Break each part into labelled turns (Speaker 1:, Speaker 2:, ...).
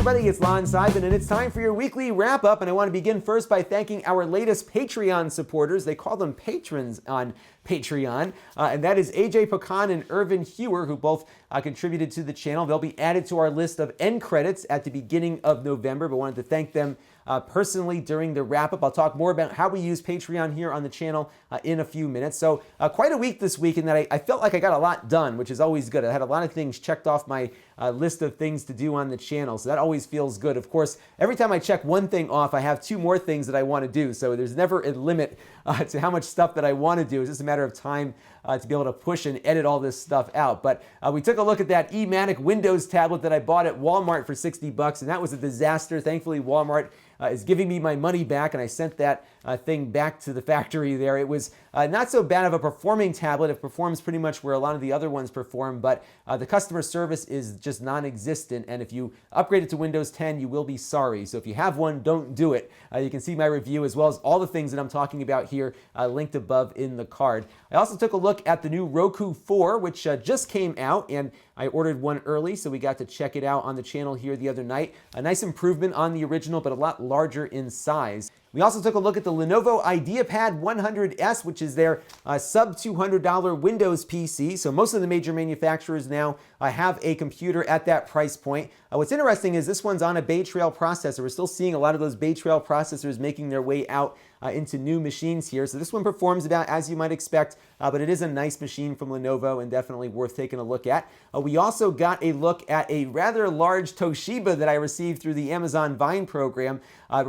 Speaker 1: everybody, it's Lon.TV, and it's time for your weekly wrap-up, and I want to begin first by thanking our latest Patreon supporters. They call them patrons on Patreon, and that is AJ Pecan and Irvin Hewer, who both contributed to the channel. They'll be added to our list of end credits at the beginning of November, but wanted to thank them personally during the wrap-up. I'll talk more about how we use Patreon here on the channel in a few minutes. So quite a week this week in that I felt like I got a lot done, which is always good. I had a lot of things checked off my list of things to do on the channel, so that always feels good. Of course, every time I check one thing off, I have two more things that I want to do, so there's never a limit to how much stuff that I want to do. It's just a matter of time to be able to push and edit all this stuff out. But we took a look at that eMatic Windows tablet that I bought at Walmart for $60, and that was a disaster. Thankfully, Walmart is giving me my money back, and I sent that thing back to the factory there. It was not so bad of a performing tablet. It performs pretty much where a lot of the other ones perform, but the customer service is just non-existent, and if you upgrade it to Windows 10, you will be sorry. So if you have one, don't do it. You can see my review as well as all the things that I'm talking about here linked above in the card. I also took a look at the new Roku 4, which just came out, and I ordered one early, so we got to check it out on the channel here the other night. A nice improvement on the original, but a lot larger in size. We also took a look at the Lenovo IdeaPad 100S, which is their sub $200 Windows PC. So most of the major manufacturers now have a computer at that price point. What's interesting is this one's on a Bay Trail processor. We're still seeing a lot of those Bay Trail processors making their way out into new machines here. So this one performs about as you might expect, but it is a nice machine from Lenovo and definitely worth taking a look at. We also got a look at a rather large Toshiba that I received through the Amazon Vine program,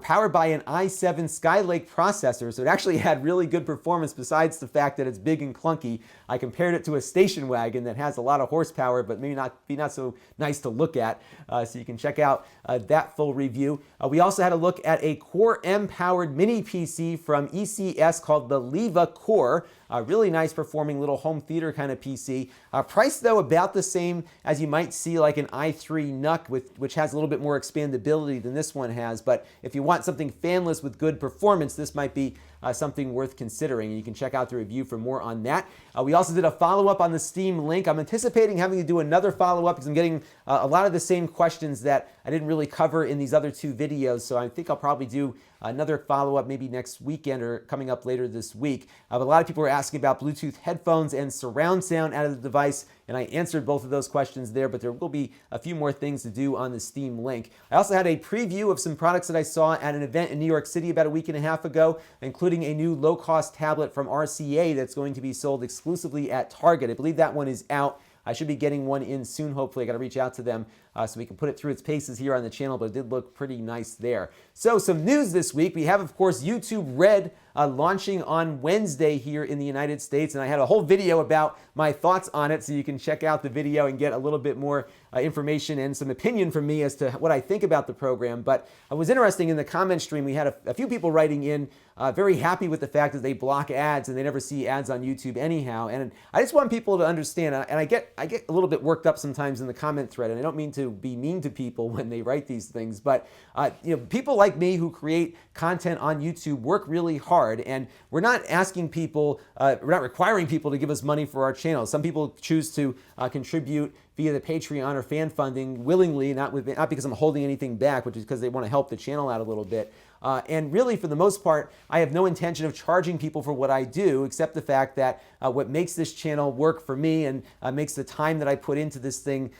Speaker 1: powered by an i7 Skylake processor. So it actually had really good performance besides the fact that it's big and clunky. I compared it to a station wagon that has a lot of horsepower, but maybe not so nice to look at. So you can check out that full review. We also had a look at a Core M powered mini PC from ECS called the Leva Core. A really nice performing little home theater kind of PC. Priced though about the same as you might see like an i3 NUC, which has a little bit more expandability than this one has. But if you want something fanless with good performance, this might be something worth considering. And you can check out the review for more on that. We also did a follow-up on the Steam Link. I'm anticipating having to do another follow-up because I'm getting a lot of the same questions that I didn't really cover in these other two videos. So I think I'll probably do another follow-up maybe next weekend or coming up later this week. But a lot of people were asking about Bluetooth headphones and surround sound out of the device, and I answered both of those questions there, but there will be a few more things to do on the Steam Link. I also had a preview of some products that I saw at an event in New York City about a week and a half ago, including a new low-cost tablet from RCA that's going to be sold exclusively at Target. I believe that one is out. I should be getting one in soon, hopefully. I got to reach out to them so we can put it through its paces here on the channel, but it did look pretty nice there. So some news this week. We have, of course, YouTube Red launching on Wednesday here in the United States, and I had a whole video about my thoughts on it, so you can check out the video and get a little bit more information and some opinion from me as to what I think about the program. But it was interesting in the comment stream, we had a few people writing in very happy with the fact that they block ads and they never see ads on YouTube anyhow. And I just want people to understand, and I get a little bit worked up sometimes in the comment thread, and I don't mean to be mean to people when they write these things, but people like me who create content on YouTube work really hard, and we're not asking people, we're not requiring people to give us money for our channel. Some people choose to contribute via the Patreon or fan funding willingly, not because I'm holding anything back, which is because they want to help the channel out a little bit. And really, for the most part, I have no intention of charging people for what I do, except the fact that what makes this channel work for me and makes the time that I put into this thing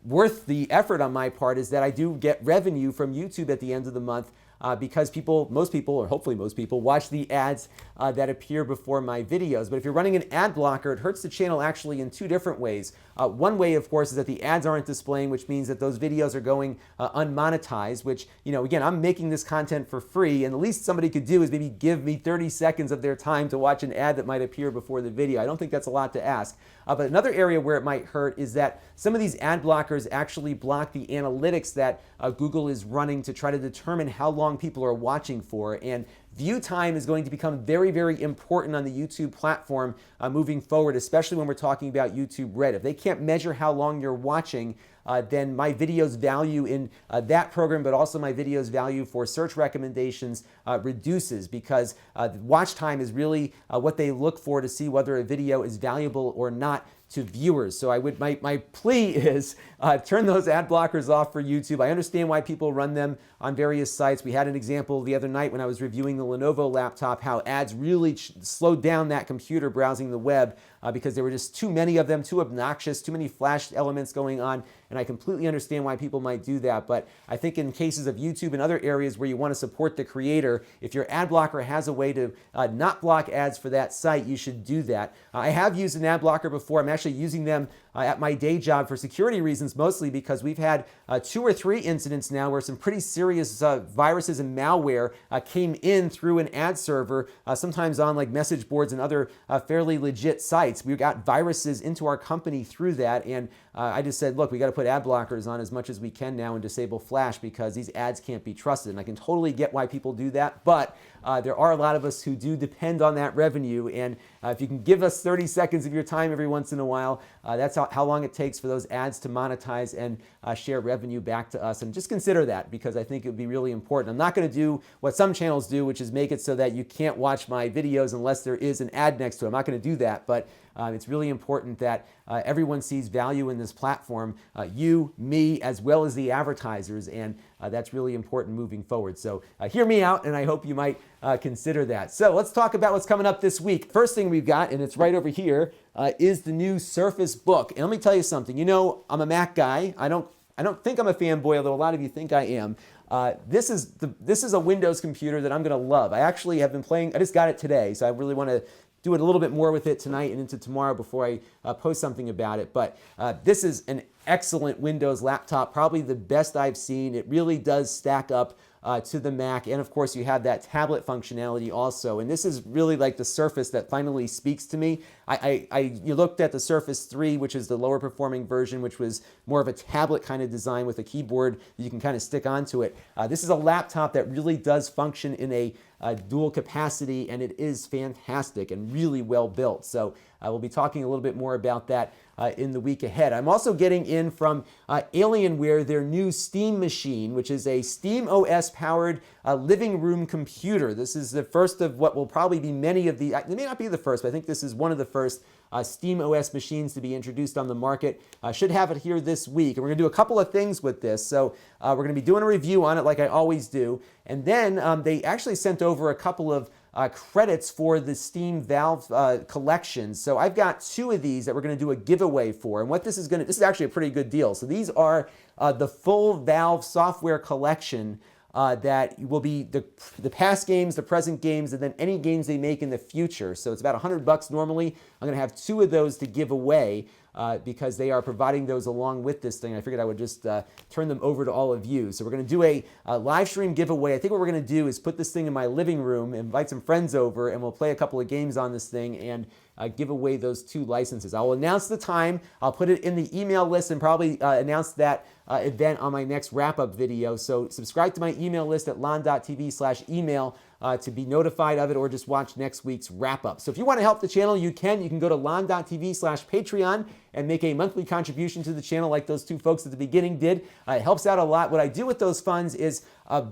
Speaker 1: worth the effort on my part is that I do get revenue from YouTube at the end of the month. Because most people, or hopefully most people, watch the ads that appear before my videos. But if you're running an ad blocker, it hurts the channel actually in two different ways. One way, of course, is that the ads aren't displaying, which means that those videos are going unmonetized, which, again, I'm making this content for free, and the least somebody could do is maybe give me 30 seconds of their time to watch an ad that might appear before the video. I don't think that's a lot to ask. But another area where it might hurt is that some of these ad blockers actually block the analytics that Google is running to try to determine how long people are watching for. And view time is going to become very, very important on the YouTube platform moving forward, especially when we're talking about YouTube Red. If they can't measure how long you're watching, then my videos value in that program, but also my videos value for search recommendations reduces, because watch time is really what they look for to see whether a video is valuable or not to viewers. So my plea is turn those ad blockers off for YouTube. I understand why people run them on various sites. We had an example the other night when I was reviewing the Lenovo laptop, how ads really slowed down that computer browsing the web because there were just too many of them, too obnoxious, too many flash elements going on. And I completely understand why people might do that. But I think in cases of YouTube and other areas where you want to support the creator, if your ad blocker has a way to not block ads for that site, you should do that. I have used an ad blocker before. I'm actually using them at my day job for security reasons, mostly because we've had 2 or 3 incidents now where some pretty serious viruses and malware came in through an ad server, sometimes on like message boards and other fairly legit sites. We got viruses into our company through that, and I just said, look, we got to put ad blockers on as much as we can now and disable Flash, because these ads can't be trusted. And I can totally get why people do that, but there are a lot of us who do depend on that revenue, and if you can give us 30 seconds of your time every once in a while, that's how long it takes for those ads to monetize and share revenue back to us. And just consider that, because I think it would be really important. I'm not going to do what some channels do, which is make it so that you can't watch my videos unless there is an ad next to it. I'm not going to do that, but it's really important that everyone sees value in this platform, you, me, as well as the advertisers, and that's really important moving forward. So hear me out, and I hope you might consider that. So let's talk about what's coming up this week. First thing we've got, and it's right over here, is the new Surface Book. And let me tell you something. You know, I'm a Mac guy. I don't think I'm a fanboy, although a lot of you think I am. This is a Windows computer that I'm going to love. I actually have been playing. I just got it today, so I really want to do it a little bit more with it tonight and into tomorrow before I post something about it. But this is an excellent Windows laptop, probably the best I've seen. It really does stack up to the Mac, and of course you have that tablet functionality also. And this is really like the Surface that finally speaks to me. You looked at the Surface 3, which is the lower performing version, which was more of a tablet kind of design with a keyboard that you can kind of stick onto it. This is a laptop that really does function in a dual capacity, and it is fantastic and really well built. So we'll be talking a little bit more about that in the week ahead. I'm also getting in from Alienware their new Steam machine, which is a Steam OS powered living room computer. This is the first of what will probably be many of the, it may not be the first, but I think this is one of the first Steam OS machines to be introduced on the market. Should have it here this week. And we're going to do a couple of things with this. So we're going to be doing a review on it like I always do. And then they actually sent over a couple of credits for the Steam Valve collection. So I've got 2 of these that we're going to do a giveaway for. And what this is this is actually a pretty good deal. So these are the full Valve software collection that will be the past games, the present games, and then any games they make in the future. So it's about $100 normally. I'm going to have 2 of those to give away because they are providing those along with this thing. I figured I would just turn them over to all of you. So we're going to do a live stream giveaway. I think what we're going to do is put this thing in my living room, invite some friends over, and we'll play a couple of games on this thing and give away those 2 licenses. I will announce the time. I'll put it in the email list and probably announce that event on my next wrap-up video. So subscribe to my email list at Lon.TV/email to be notified of it, or just watch next week's wrap-up. So if you want to help the channel, you can go to Lon.TV/Patreon and make a monthly contribution to the channel like those 2 folks at the beginning did. It helps out a lot. What I do with those funds is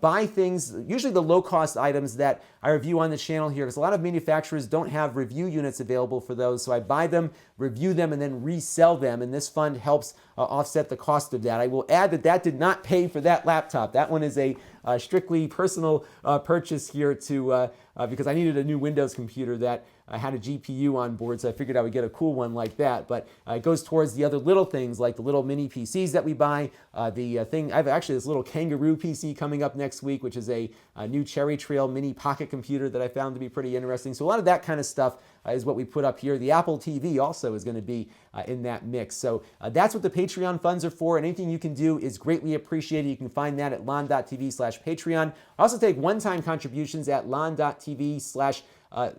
Speaker 1: buy things, usually the low-cost items that I review on the channel here, because a lot of manufacturers don't have review units available for those. So I buy them, review them, and then resell them, and this fund helps offset the cost of that. I will add that did not pay for that laptop. That one is a strictly personal purchase here because I needed a new Windows computer that had a GPU on board, so I figured I would get a cool one like that. But it goes towards the other little things like the little mini PCs that we buy. I have actually this little Kangaroo PC coming up next week, which is a new Cherry Trail mini pocket computer that I found to be pretty interesting. So a lot of that kind of stuff is what we put up here. The Apple TV also is going to be in that mix. So that's what the Patreon funds are for, and anything you can do is greatly appreciated. You can find that at Lon.TV/Patreon. I also take one-time contributions at Lon.TV/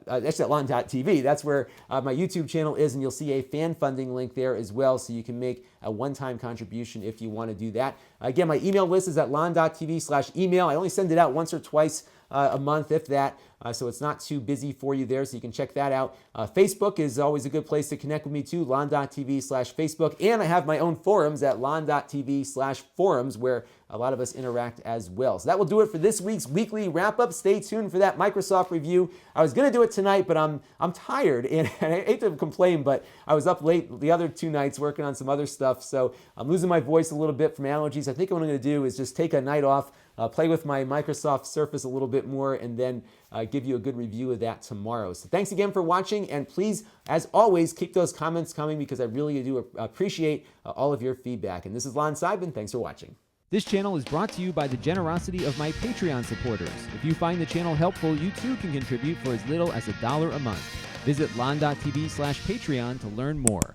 Speaker 1: that's at Lon.TV. That's where my YouTube channel is, and you'll see a fan funding link there as well, so you can make a one-time contribution if you want to do that. Again, my email list is at Lon.TV/email. I only send it out once or twice a month, if that. So it's not too busy for you there, so you can check that out. Facebook is always a good place to connect with me too, Lon.TV/Facebook. And I have my own forums at Lon.TV/forums where a lot of us interact as well. So that will do it for this week's weekly wrap-up. Stay tuned for that Microsoft review. I was going to do it tonight, but I'm tired, and I hate to complain, but I was up late the other 2 nights working on some other stuff, so I'm losing my voice a little bit from allergies. I think what I'm going to do is just take a night off, play with my Microsoft Surface a little bit more, and then give you a good review of that tomorrow. So thanks again for watching, and please, as always, keep those comments coming because I really do appreciate all of your feedback. And this is Lon.TV. Thanks for watching.
Speaker 2: This channel is brought to you by the generosity of my Patreon supporters. If you find the channel helpful, you too can contribute for as little as $1 a month. Visit Lon.TV/Patreon to learn more.